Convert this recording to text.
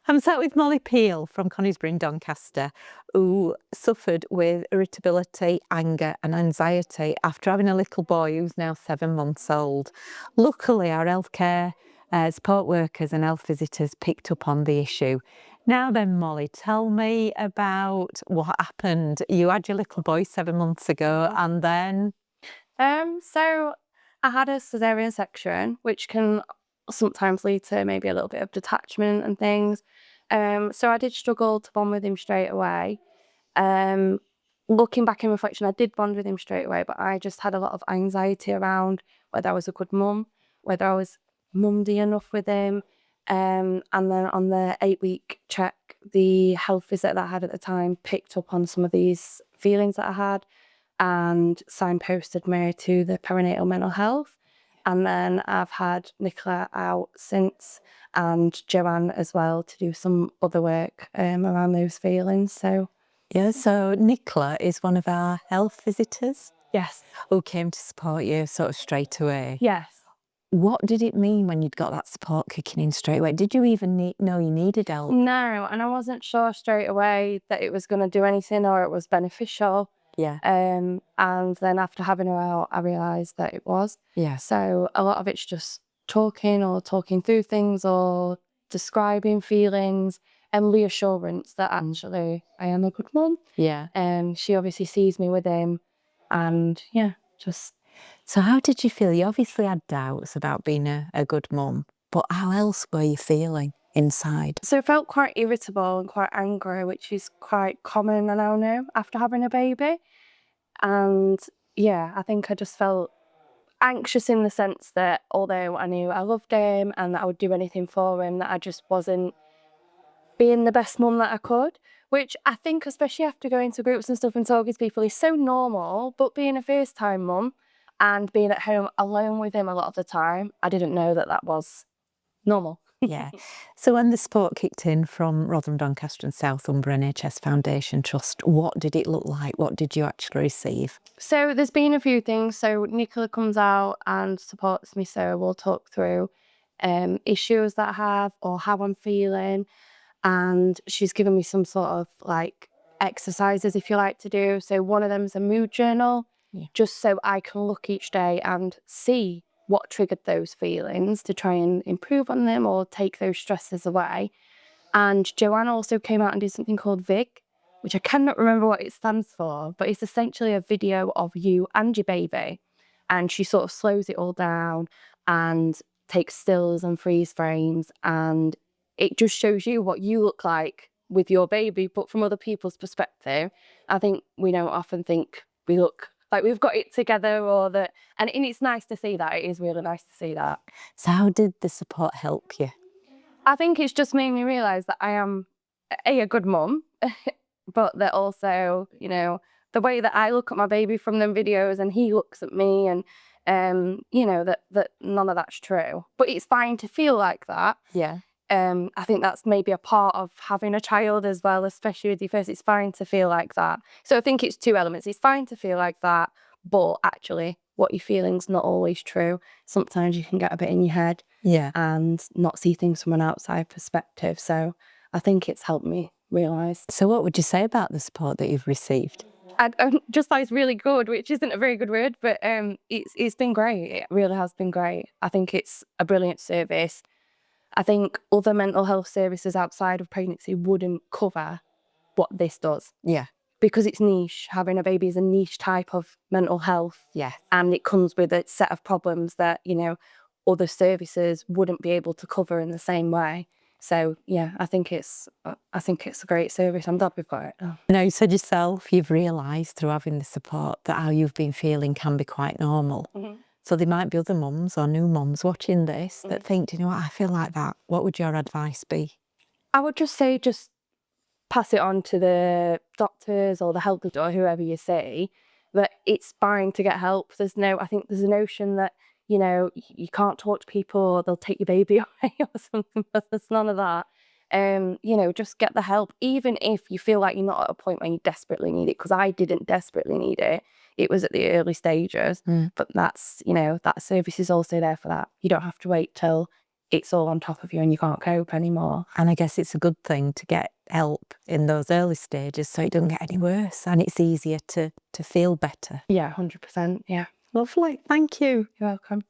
I'm sat with Molly Peel from Conisbrough in Doncaster, who suffered with irritability, anger and anxiety after having a little boy who's now 7 months old. Luckily, our healthcare support workers and health visitors picked up on the issue. Now then, Molly, tell me about what happened. You had your little boy 7 months ago and then... So I had a cesarean section, which can sometimes lead to maybe a little bit of detachment and things. So I did struggle to bond with him straight away. Looking back in reflection, I did bond with him straight away, but I just had a lot of anxiety around whether I was a good mum, whether I was mumdy enough with him. And then on the 8-week check, the health visit that I had at the time picked up on some of these feelings that I had and signposted me to the perinatal mental health. And then I've had Nicola out since, and Joanne as well, to do some other work around those feelings. So Nicola is one of our health visitors. yes. Who came to support you sort of straight away. Yes. What did it mean when you'd got that support kicking in straight away? Did you even know you needed help? No, and I wasn't sure straight away that it was going to do anything or it was beneficial. Yeah. And then after having her out, I realised that it was. Yeah. So a lot of it's just talking through things or describing feelings and reassurance that actually I am a good mum. Yeah. She obviously sees me with him and just... So how did you feel? You obviously had doubts about being a good mum, but how else were you feeling inside? So I felt quite irritable and quite angry, which is quite common I now know after having a baby. And I think I just felt anxious in the sense that although I knew I loved him and that I would do anything for him, that I just wasn't being the best mum that I could, which I think, especially after going to groups and stuff and talking to people, is so normal. But being a first time mum and being at home alone with him a lot of the time, I didn't know that that was normal. Yeah. So when the support kicked in from Rotherham, Doncaster and Southumbra NHS Foundation Trust, what did it look like? What did you actually receive? So there's been a few things. So Nicola comes out and supports me, so we'll talk through issues that I have or how I'm feeling. And she's given me some sort of like exercises, if you like, to do. So one of them is a mood journal, just so I can look each day and see what triggered those feelings to try and improve on them or take those stresses away. And Joanne also came out and did something called VIG, which I cannot remember what it stands for, but it's essentially a video of you and your baby. And she sort of slows it all down and takes stills and freeze frames, and it just shows you what you look like with your baby, but from other people's perspective. I think we don't often think we look like we've got it together or that, and it's nice to see that. It is really nice to see that. So how did the support help you? I think it's just made me realise that I am a good mum, but that also, the way that I look at my baby from them videos and he looks at me and, that none of that's true. But it's fine to feel like that. Yeah. I think that's maybe a part of having a child as well, especially with your first. It's fine to feel like that. So I think it's two elements. It's fine to feel like that, but actually what you're feeling's not always true. Sometimes you can get a bit in your head and not see things from an outside perspective. So I think it's helped me realise. So what would you say about the support that you've received? I just thought it's really good, which isn't a very good word, but it's been great. It really has been great. I think it's a brilliant service. I think other mental health services outside of pregnancy wouldn't cover what this does. Yeah. Because it's niche. Having a baby is a niche type of mental health. Yeah. And it comes with a set of problems that, other services wouldn't be able to cover in the same way. So I think it's a great service. I'm glad we've got it. Oh. Now, you said yourself you've realised through having the support that how you've been feeling can be quite normal. Mm-hmm. So there might be other mums or new mums watching this that think, what, I feel like that. What would your advice be? I would just say pass it on to the doctors or the health or whoever you see, that it's fine to get help. I think there's a notion that, you can't talk to people or they'll take your baby away or something, but there's none of that. Just get the help, even if you feel like you're not at a point where you desperately need it, because I didn't desperately need it. It was at the early stages, but that's, that service is also there for that. You don't have to wait till it's all on top of you and you can't cope anymore. And I guess it's a good thing to get help in those early stages so it doesn't get any worse and it's easier to feel better. Yeah, 100%. Yeah. Lovely. Thank you. You're welcome.